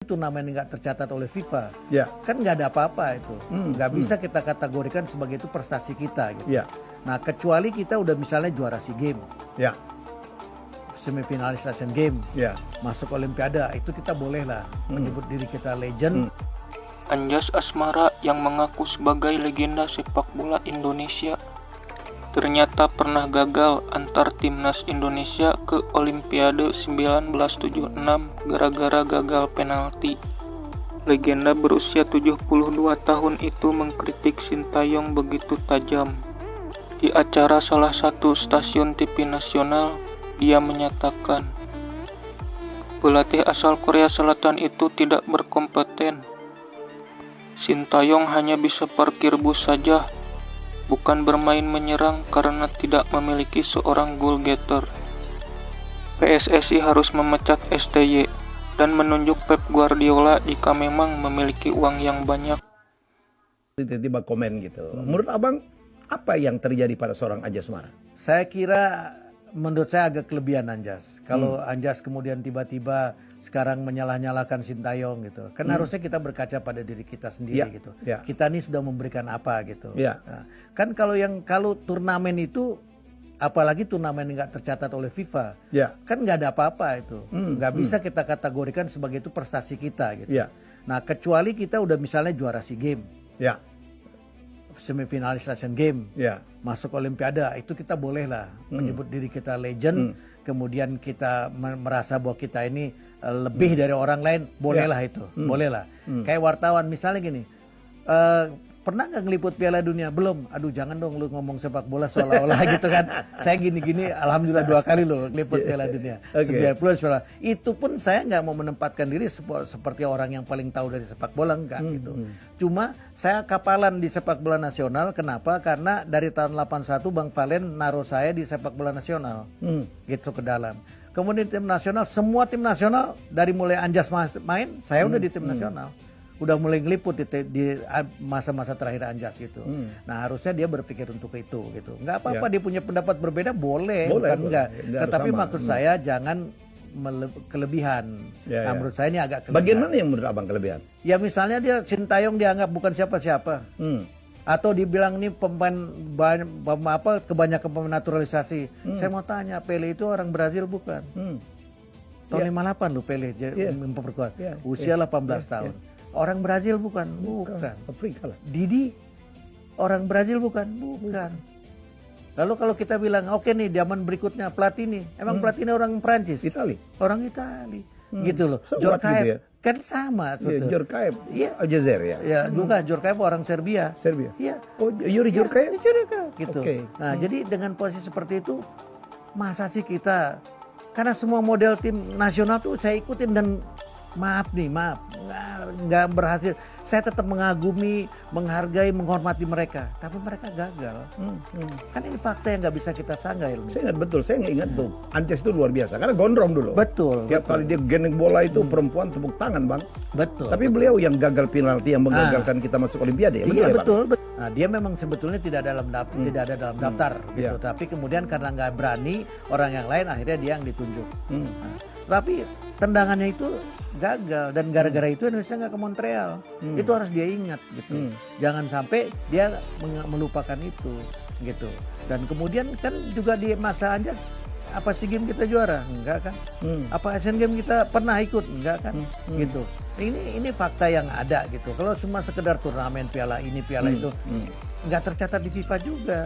turnamen nggak tercatat oleh FIFA, Ya. kan nggak ada apa-apa itu. Nggak bisa hmm. kita kategorikan sebagai itu prestasi kita gitu. Ya. Nah, kecuali kita udah misalnya juara SEA Games, Ya. semifinalis Asian Games, Ya. masuk Olimpiade, itu kita boleh lah menyebut diri kita legend. Anjas Asmara yang mengaku sebagai legenda sepak bola Indonesia ternyata pernah gagal antar timnas Indonesia ke Olimpiade 1976 gara-gara gagal penalti. Legenda berusia 72 tahun itu mengkritik Sintayong begitu tajam. Di acara salah satu stasiun TV nasional, dia menyatakan, pelatih asal Korea Selatan itu tidak berkompeten. Sintayong hanya bisa parkir bus saja, bukan bermain menyerang karena tidak memiliki seorang goal getter. PSSI harus memecat STY dan menunjuk Pep Guardiola jika memang memiliki uang yang banyak. Tiba-tiba komen gitu. Menurut abang, apa yang terjadi pada seorang Anjas Asmara? Saya kira menurut saya agak kelebihan Anjas. Kalau Anjas kemudian tiba-tiba sekarang menyalah-nyalahkan Sintayong gitu. Kan harusnya kita berkaca pada diri kita sendiri gitu. Ya. Kita ini sudah memberikan apa gitu. Ya. Nah, kan kalau turnamen itu, apalagi turnamen nggak tercatat oleh FIFA, Ya. kan nggak ada apa-apa itu. Nggak bisa kita kategorikan sebagai itu prestasi kita gitu. Ya. Nah, kecuali kita udah misalnya juara SEA Games, Ya. semifinalis Asian Games, Ya. masuk Olimpiade, itu kita boleh lah menyebut diri kita legend. Kemudian kita merasa bahwa kita ini lebih dari orang lain, bolehlah itu, bolehlah. Kayak wartawan misalnya gini, pernah nggak ngeliput Piala Dunia? Belum. Aduh, jangan dong lu ngomong sepak bola seolah-olah gitu kan. Saya gini-gini, alhamdulillah 2 kali loh ngeliput Piala Dunia. 90 itu pun saya nggak mau menempatkan diri seperti orang yang paling tahu dari sepak bola, enggak gitu. Cuma saya kapalan di sepak bola nasional. Kenapa? Karena dari tahun 81 Bang Valen naruh saya di sepak bola nasional, gitu ke dalam. Kemudian tim nasional, semua tim nasional dari mulai Anjas main, saya udah di tim nasional. Udah mulai ngeliput di masa-masa terakhir Anjas gitu. Nah, harusnya dia berpikir untuk itu gitu. Nggak apa-apa dia punya pendapat berbeda, boleh bukan enggak. Tetapi maksud saya jangan kelebihan. Nah, menurut saya ini agak kelebihan. Bagian mana yang menurut abang kelebihan? Ya misalnya dia Sintayong dianggap bukan siapa-siapa. Atau dibilang ini pemain kebanyakan pemain naturalisasi. Saya mau tanya, Pele itu orang Brazil bukan? Tahun 58 loh Pele memperkuat. Usia 18 tahun. Orang Brazil bukan? Bukan. Afrika lah. Didi orang Brazil bukan? Bukan. Lalu kalau kita bilang oke nih zaman berikutnya Platini, emang Platini orang Prancis? Itali. Orang Itali. Gitu loh. So, Djorkaeff gitu ya? kan sama. Djorkaeff. Iya. Aljazair ya. Ya, juga Djorkaeff orang Serbia. Serbia. Iya. Oh, Yuri Djorkaeff. Gitu. Oke. Nah, jadi dengan posisi seperti itu, masa sih kita, karena semua model tim nasional tuh saya ikutin dan maaf, nggak berhasil. Saya tetap mengagumi, menghargai, menghormati mereka, tapi mereka gagal. Kan ini fakta yang nggak bisa kita sanggah. Saya ingat betul, saya ingat tuh Anjas itu luar biasa karena gondrong dulu. Betul. Tiap kali dia gendeng bola itu perempuan tepuk tangan, Bang. Betul. Tapi beliau yang gagal penalti yang menggagalkan kita masuk Olimpiade. Iya betul. Nah, dia memang sebetulnya tidak ada dalam daftar gitu. Tapi kemudian karena nggak berani, orang yang lain akhirnya dia yang ditunjuk. Nah, tapi tendangannya itu gagal dan gara-gara itu Indonesia nggak ke Montreal. Itu harus dia ingat gitu. Jangan sampai dia melupakan itu gitu. Dan kemudian kan juga di masa Anjas, apa SEA Games kita juara? Enggak kan? Apa Asian Games kita pernah ikut? Enggak kan? Gitu. Ini fakta yang ada gitu. Kalau cuma sekedar turnamen piala ini piala itu nggak tercatat di FIFA juga.